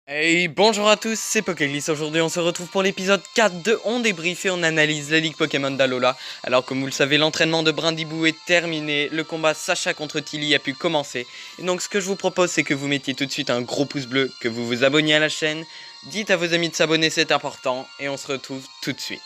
Hey, bonjour à tous, c'est Pokéglisse. Aujourd'hui on se retrouve pour l'épisode 4 de On débrief et on analyse la Ligue Pokémon d'Alola. Alors comme vous le savez, l'entraînement de Brindibou est terminé, le combat Sacha contre Tilly a pu commencer. Et donc ce que je vous propose c'est que vous mettiez tout de suite un gros pouce bleu, que vous vous abonniez à la chaîne, dites à vos amis de s'abonner, c'est important, et on se retrouve tout de suite.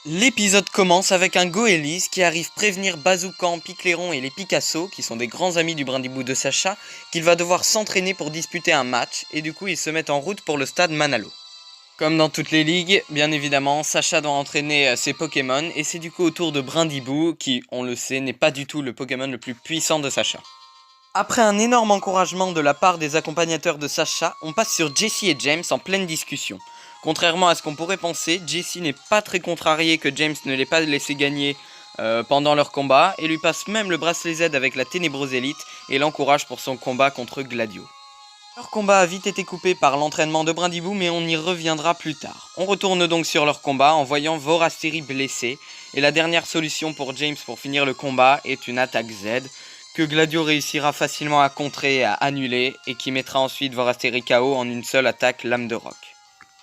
L'épisode commence avec un Goélis qui arrive prévenir Bazoukan, Piclairon et les Picasso, qui sont des grands amis du Brindibou de Sacha, qu'il va devoir s'entraîner pour disputer un match, et du coup ils se mettent en route pour le stade Manalo. Comme dans toutes les ligues, bien évidemment, Sacha doit entraîner ses Pokémon, et c'est du coup au tour de Brindibou, qui, on le sait, n'est pas du tout le Pokémon le plus puissant de Sacha. Après un énorme encouragement de la part des accompagnateurs de Sacha, on passe sur Jessie et James en pleine discussion. Contrairement à ce qu'on pourrait penser, Jessie n'est pas très contrarié que James ne l'ait pas laissé gagner pendant leur combat, et lui passe même le bracelet Z avec la Ténébrose Élite, et l'encourage pour son combat contre Gladio. Leur combat a vite été coupé par l'entraînement de Brindibou, mais on y reviendra plus tard. On retourne donc sur leur combat en voyant Vorasteri blessé, et la dernière solution pour James pour finir le combat est une attaque Z, que Gladio réussira facilement à contrer et à annuler, et qui mettra ensuite Vorasteri KO en une seule attaque lame de roc.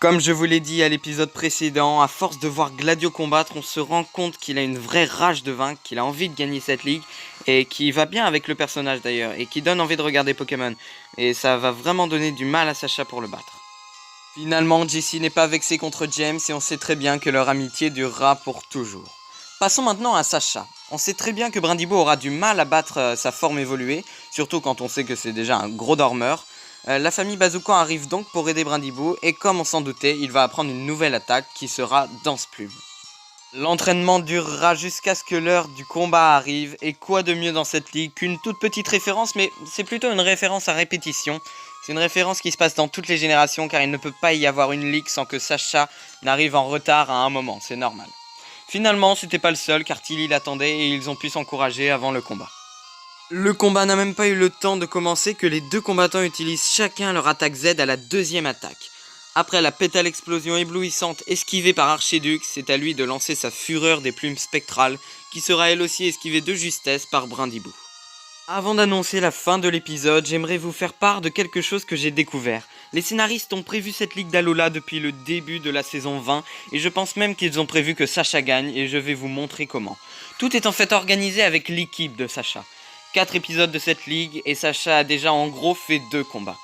Comme je vous l'ai dit à l'épisode précédent, à force de voir Gladio combattre, on se rend compte qu'il a une vraie rage de vaincre, qu'il a envie de gagner cette ligue, et qui va bien avec le personnage d'ailleurs, et qui donne envie de regarder Pokémon. Et ça va vraiment donner du mal à Sacha pour le battre. Finalement, Jessie n'est pas vexé contre James, et on sait très bien que leur amitié durera pour toujours. Passons maintenant à Sacha. On sait très bien que Brindibou aura du mal à battre sa forme évoluée, surtout quand on sait que c'est déjà un gros dormeur. La famille Bazoukan arrive donc pour aider Brindibou, et comme on s'en doutait, il va apprendre une nouvelle attaque qui sera Danse Plume. L'entraînement durera jusqu'à ce que l'heure du combat arrive, et quoi de mieux dans cette ligue qu'une toute petite référence, mais c'est plutôt une référence à répétition. C'est une référence qui se passe dans toutes les générations, car il ne peut pas y avoir une ligue sans que Sacha n'arrive en retard à un moment, c'est normal. Finalement, c'était pas le seul, car Tilly l'attendait et ils ont pu s'encourager avant le combat. Le combat n'a même pas eu le temps de commencer que les deux combattants utilisent chacun leur attaque Z à la deuxième attaque. Après la pétale explosion éblouissante esquivée par Archiduc, c'est à lui de lancer sa fureur des plumes spectrales, qui sera elle aussi esquivée de justesse par Brindibou. Avant d'annoncer la fin de l'épisode, j'aimerais vous faire part de quelque chose que j'ai découvert. Les scénaristes ont prévu cette ligue d'Alola depuis le début de la saison 20, et je pense même qu'ils ont prévu que Sacha gagne, et je vais vous montrer comment. Tout est en fait organisé avec l'équipe de Sacha. 4 épisodes de cette ligue, et Sacha a déjà en gros fait 2 combats.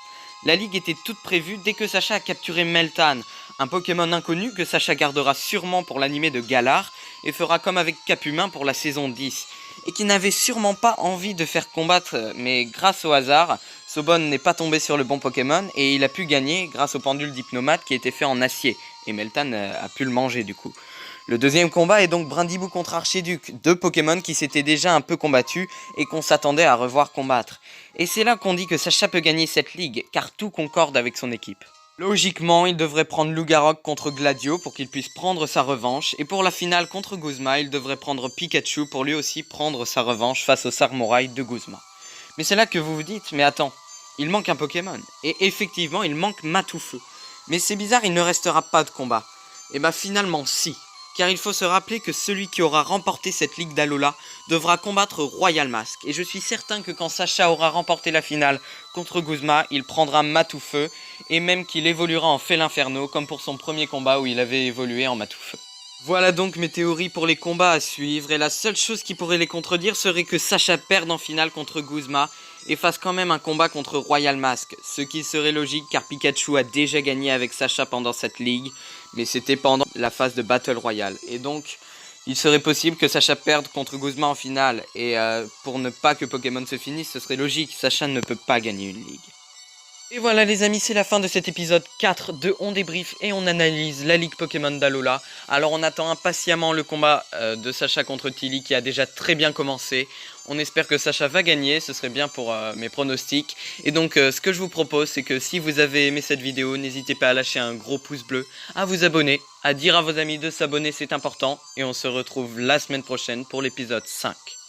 La ligue était toute prévue dès que Sacha a capturé Meltan, un Pokémon inconnu que Sacha gardera sûrement pour l'animé de Galar, et fera comme avec Capumin pour la saison 10, et qui n'avait sûrement pas envie de faire combattre, mais grâce au hasard, Sobon n'est pas tombé sur le bon Pokémon, et il a pu gagner grâce au pendule d'Hypnomate qui était fait en acier, et Meltan a pu le manger du coup. Le deuxième combat est donc Brindibou contre Archiduc, 2 Pokémon qui s'étaient déjà un peu combattus et qu'on s'attendait à revoir combattre. Et c'est là qu'on dit que Sacha peut gagner cette ligue, car tout concorde avec son équipe. Logiquement, il devrait prendre Lugarok contre Gladio pour qu'il puisse prendre sa revanche, et pour la finale contre Guzma, il devrait prendre Pikachu pour lui aussi prendre sa revanche face au Sarmorai de Guzma. Mais c'est là que vous vous dites, mais attends, il manque un Pokémon, et effectivement il manque Matoufeu. Mais c'est bizarre, il ne restera pas de combat. Et bah finalement si. Car il faut se rappeler que celui qui aura remporté cette ligue d'Alola devra combattre Royal Mask. Et je suis certain que quand Sacha aura remporté la finale contre Guzma, il prendra Matoufeu, et même qu'il évoluera en Félinferno, comme pour son premier combat où il avait évolué en Matoufeu. Voilà donc mes théories pour les combats à suivre, et la seule chose qui pourrait les contredire serait que Sacha perde en finale contre Guzma, et fasse quand même un combat contre Royal Mask, ce qui serait logique car Pikachu a déjà gagné avec Sacha pendant cette ligue, mais c'était pendant la phase de Battle Royale, et donc il serait possible que Sacha perde contre Guzma en finale, et pour ne pas que Pokémon se finisse, ce serait logique, Sacha ne peut pas gagner une ligue. Et voilà les amis, c'est la fin de cet épisode 4 de On débrief et on analyse la Ligue Pokémon d'Alola. Alors on attend impatiemment le combat de Sacha contre Tilly qui a déjà très bien commencé. On espère que Sacha va gagner, ce serait bien pour mes pronostics. Et donc ce que je vous propose, c'est que si vous avez aimé cette vidéo, n'hésitez pas à lâcher un gros pouce bleu, à vous abonner, à dire à vos amis de s'abonner, c'est important. Et on se retrouve la semaine prochaine pour l'épisode 5.